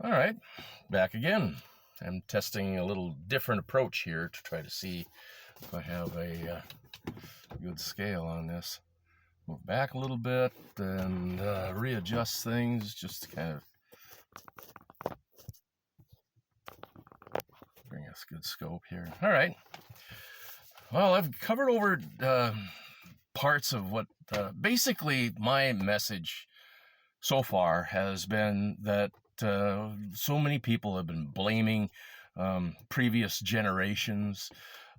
All right, back again. I'm testing a little different approach here to try to see if I have a good scale on this. Move back a little bit and readjust things just to kind of bring us good scope here. All right. Well, I've covered over parts of what basically my message so far has been that so many people have been blaming previous generations,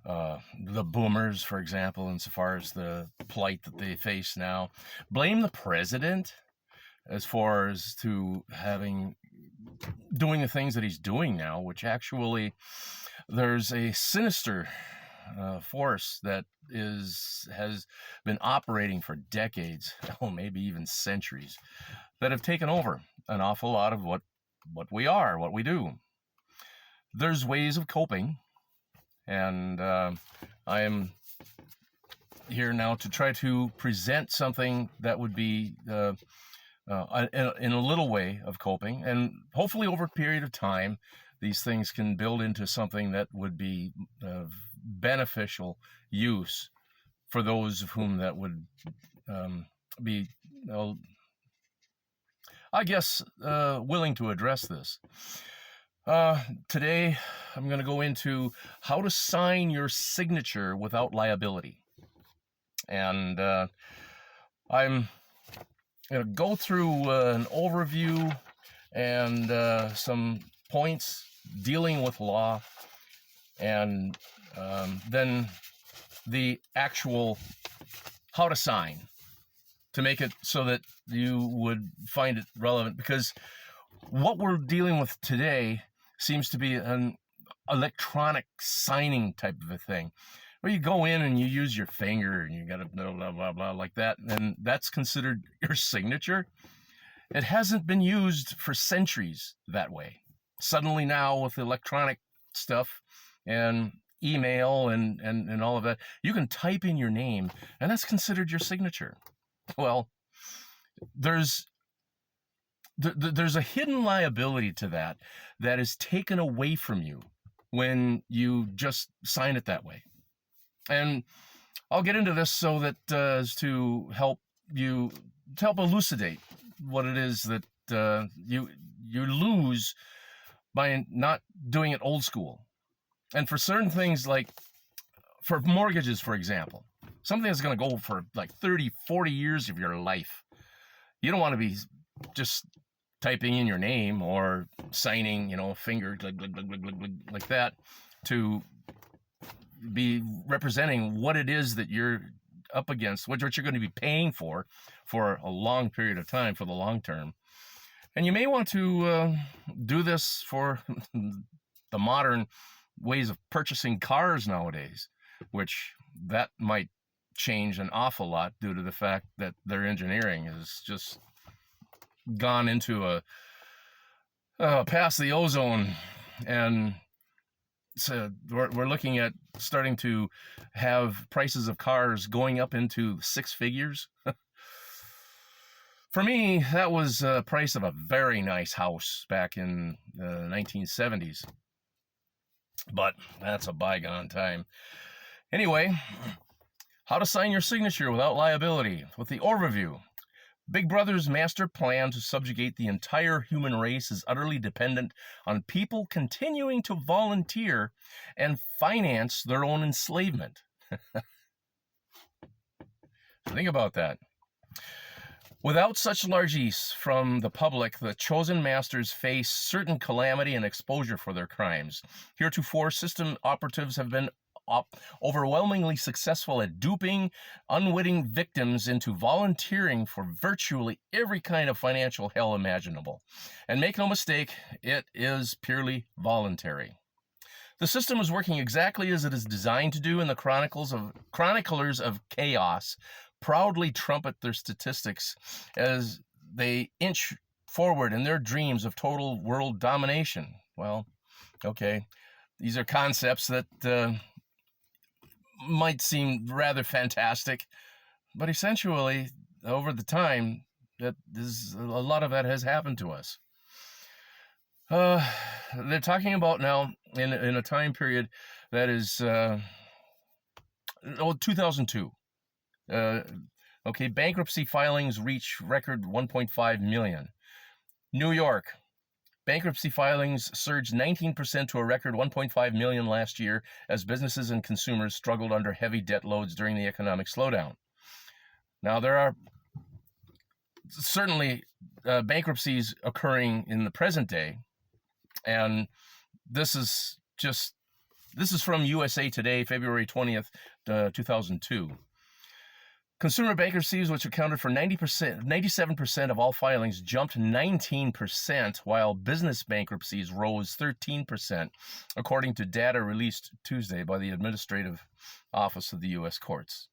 the boomers, for example, insofar as the plight that they face now. Blame the president as far as to doing the things that he's doing now, which actually there's a sinister force that has been operating for decades, maybe even centuries, that have taken over an awful lot of what we do. There's ways of coping, and I am here now to try to present something that would be in a little way of coping, and hopefully over a period of time these things can build into something that would be of beneficial use for those of whom that would be, I guess, willing to address this. Today, I'm going to go into how to sign your signature without liability. And I'm going to go through an overview and some points dealing with law, and then the actual how to sign to make it so that you would find it relevant, because what we're dealing with today seems to be an electronic signing type of a thing, where you go in and you use your finger and you got to blah, blah, blah, blah, like that, and that's considered your signature. It hasn't been used for centuries that way. Suddenly now, with electronic stuff and email and all of that, you can type in your name and that's considered your signature. Well, there's a hidden liability to that is taken away from you when you just sign it that way. And I'll get into this so that as to help elucidate what it is that you lose by not doing it old school. And for certain things, like for mortgages, for example, something that's going to go for like 30, 40 years of your life, you don't want to be just typing in your name or signing, finger like that to be representing what it is that you're up against, what you're going to be paying for a long period of time, for the long term. And you may want to do this for the modern ways of purchasing cars nowadays, which that might change an awful lot due to the fact that their engineering has just gone into past the ozone. And so we're looking at starting to have prices of cars going up into six figures. For me, that was the price of a very nice house back in the 1970s. But that's a bygone time. Anyway, how to sign your signature without liability with the overview. Big Brother's master plan to subjugate the entire human race is utterly dependent on people continuing to volunteer and finance their own enslavement. Think about that. Without such largesse from the public, the chosen masters face certain calamity and exposure for their crimes. Heretofore, system operatives have been overwhelmingly successful at duping unwitting victims into volunteering for virtually every kind of financial hell imaginable. And make no mistake, it is purely voluntary. The system is working exactly as it is designed to do, and the chroniclers of chaos proudly trumpet their statistics as they inch forward in their dreams of total world domination. Well, okay, these are concepts that might seem rather fantastic, but essentially, over the time, a lot of that has happened to us. Uh, they're talking about now in a time period that is 2002. Okay, bankruptcy filings reach record 1.5 million. New York, bankruptcy filings surged 19% to a record 1.5 million last year as businesses and consumers struggled under heavy debt loads during the economic slowdown. Now, there are certainly bankruptcies occurring in the present day, and this is from USA Today, February 20th, 2002. Consumer bankruptcies, which accounted for 97% of all filings, jumped 19%, while business bankruptcies rose 13%, according to data released Tuesday by the Administrative Office of the U.S. Courts.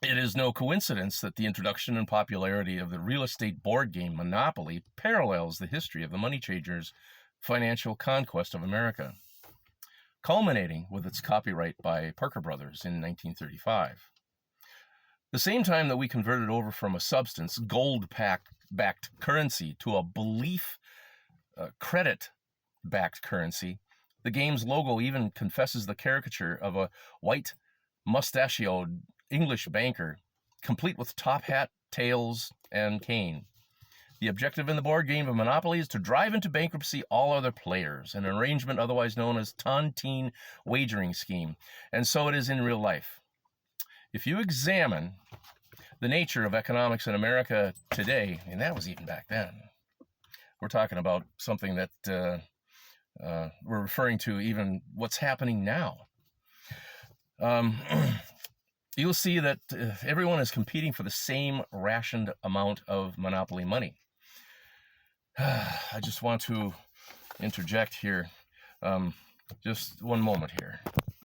It is no coincidence that the introduction and popularity of the real estate board game Monopoly parallels the history of the money changers' financial conquest of America, culminating with its copyright by Parker Brothers in 1935. The same time that we converted over from a substance, gold-backed currency, to a belief credit-backed currency, the game's logo even confesses the caricature of a white, mustachioed English banker, complete with top hat, tails, and cane. The objective in the board game of Monopoly is to drive into bankruptcy all other players, an arrangement otherwise known as tontine wagering scheme, and so it is in real life. If you examine the nature of economics in America today, and that was even back then, we're talking about something that we're referring to even what's happening now. You'll see that everyone is competing for the same rationed amount of Monopoly money. I just want to interject here. Just one moment here.